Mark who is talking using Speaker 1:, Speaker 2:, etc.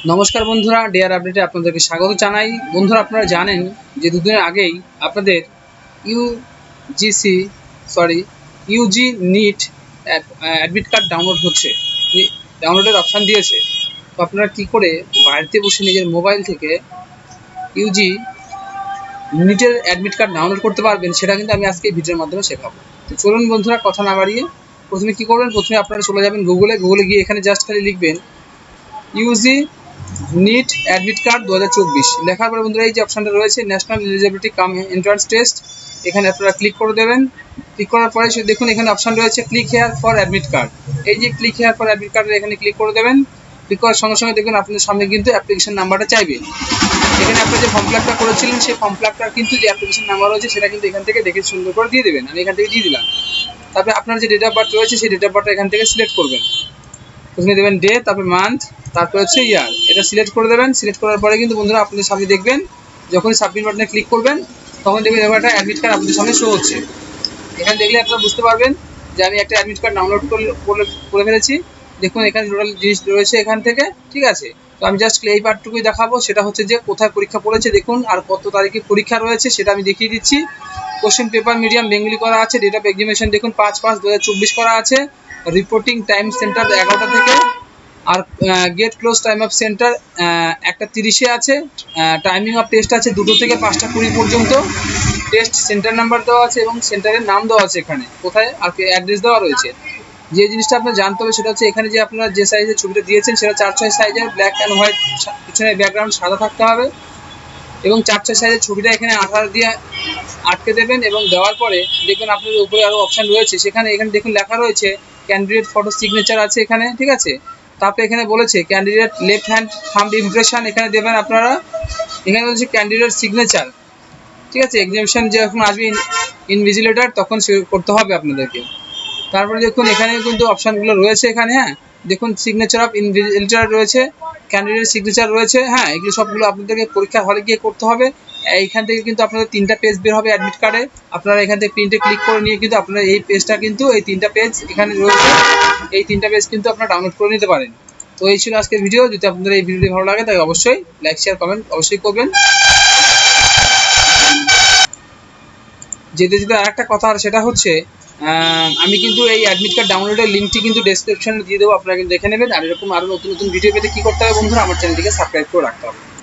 Speaker 1: নমস্কার বন্ধুরা, ডিআর আপডেটে আপনাদেরকে স্বাগত জানাই। বন্ধুরা, আপনারা জানেন যে দুদিন আগেই আপনাদের UG NEET admit card download হচ্ছে, ডাউনলোডের অপশান দিয়েছে। তো আপনারা কি করে বাড়িতে বসে নিজের মোবাইল থেকে ইউজি নিটের অ্যাডমিট কার্ড ডাউনলোড করতে পারবেন, সেটা কিন্তু আমি আজকে ভিডিওর মাধ্যমে শেখাবো। তো চলুন বন্ধুরা, কথা না বাড়িয়ে প্রথমে কি করবেন, প্রথমে আপনারা চলে যাবেন গুগলে গিয়ে এখানে জাস্ট খালি লিখবেন ইউজি নিট অ্যাডমিট কার্ড 2024 লেখার পরে বন্ধুরা এই যে অপশানটা রয়েছে ন্যাশনাল এলিজিবিলিটি কাম এন্ট্রান্স টেস্ট, এখানে আপনারা ক্লিক করে দেবেন। ক্লিক করার পরে দেখুন এখানে অপশান রয়েছে click here for admit card. এই যে ক্লিক হেয়ার ফর অ্যাডমিট কার্ডের এখানে ক্লিক করে দেবেন। ক্লিক করার সঙ্গে সঙ্গে দেখবেন আপনাদের সামনে কিন্তু অ্যাপ্লিকেশন নাম্বারটা চাইবে। এখানে আপনি যে ফর্ম ফিল আপটা করেছিলেন সেই ফর্ম ফিল আপটার কিন্তু যে অ্যাপ্লিকেশন নাম্বার রয়েছে সেটা কিন্তু এখান থেকে দেখে সুন্দর করে দিয়ে দেবেন। আমি এখান থেকে দিয়ে দিলাম। তারপরে আপনার যে ডেট অফ বার্থ রয়েছে সেই ডেট অফ বার্থটা এখান থেকে সিলেক্ট করবেন। প্রথমে দেবেন ডে, তারপর মান্থ, তারপর হচ্ছে ইয়ার, এটা সিলেক্ট করে দেবেন। সিলেক্ট করার পরে কিন্তু বন্ধুরা আপনাদের সামনে দেখবেন যখন সাবমিট বাটনে ক্লিক করবেন তখন দেখবেন এবার একটা অ্যাডমিট কার্ড আপনাদের সামনে শো হচ্ছে। এখানে দেখলে আপনারা বুঝতে পারবেন যে আমি একটা অ্যাডমিট কার্ড ডাউনলোড করে ফেলেছি। দেখুন এখানে টোটাল জিনিস রয়েছে এখান থেকে, ঠিক আছে। তো আমি জাস্ট এই পার্টটুকুই দেখাবো, সেটা হচ্ছে যে কোথায় পরীক্ষা পড়েছে দেখুন, আর কত তারিখে পরীক্ষা রয়েছে সেটা আমি দেখিয়ে দিচ্ছি। কোশ্চেন পেপার মিডিয়াম বেঙ্গলি করা আছে, ডেট অফ এক্সামিনেশন দেখুন 5/5/2024 করা আছে। রিপোর্টিং টাইম সেন্টার 11টা থেকে, আর gate close time of centre 1:30-এ আছে। টাইমিং অফ টেস্ট আছে 2টো থেকে 5:20 পর্যন্ত। টেস্ট সেন্টার নাম্বার দেওয়া আছে এবং সেন্টারের নাম দেওয়া আছে, এখানে কোথায় আর অ্যাড্রেস দেওয়া রয়েছে। যে জিনিসটা আপনার জানতে হবে সেটা হচ্ছে এখানে যে আপনারা যে সাইজের ছবিটা দিয়েছেন সেটা 4:6 সাইজের, ব্ল্যাক অ্যান্ড হোয়াইট, পিছনে ব্যাকগ্রাউন্ড সাদা থাকতে হবে এবং 4:6 সাইজের ছবিটা এখানে আঠার দিয়ে আটকে দেবেন। এবং দেওয়ার পরে দেখবেন আপনাদের উপরে আরও অপশান রয়েছে, এখানে দেখুন লেখা রয়েছে ক্যান্ডিডেট ফটো সিগনেচার আছে এখানে, ঠিক আছে। তারপরে এখানে বলেছে candidate left hand thumb impression এখানে দেবেন আপনারা। এখানে বলছে ক্যান্ডিডেট সিগনেচার, ঠিক আছে। এক্সামিনেশন যখন আসবে ইনভিজিলেটর তখন করতে হবে আপনাদেরকে। তারপরে দেখুন এখানে কিন্তু অপশানগুলো রয়েছে এখানে, হ্যাঁ দেখুন সিগনেচার অফ ইনভিজিলেটর রয়েছে, ক্যান্ডিডেট সিগনেচার রয়েছে, হ্যাঁ এগুলো সবগুলো আপনাদেরকে পরীক্ষার হলে গিয়ে করতে হবে। এইখান থেকে কিন্তু আপনাদের 3টা পেজ বের হবে অ্যাডমিট কার্ডে। আপনারা এখান থেকে প্রিন্টে ক্লিক করে নিয়ে কিন্তু আপনারা এই পেজটা কিন্তু এই 3টা পেজ এখানে রয়েছে, এই 3টা পেজ কিন্তু আপনারা ডাউনলোড করে নিতে পারেন। তো এই ছিল আজকের ভিডিও। যদি আপনাদের এই ভিডিওটি ভালো লাগে তাহলে অবশ্যই লাইক শেয়ার কমেন্ট অবশ্যই করবেন। যেতে যেতে আর একটা কথা, আর সেটা হচ্ছে আমি কিন্তু এই অ্যাডমিট কার্ড ডাউনলোডের লিঙ্কটি কিন্তু ডেসক্রিপশনে দিয়ে দেবো, আপনারা কিন্তু দেখে নেবেন। আর এরকম আরও নতুন নতুন ভিডিও পেতে কী করতে হবে বন্ধুরা, আমার চ্যানেলটিকে সাবস্ক্রাইব করে রাখতে হবে।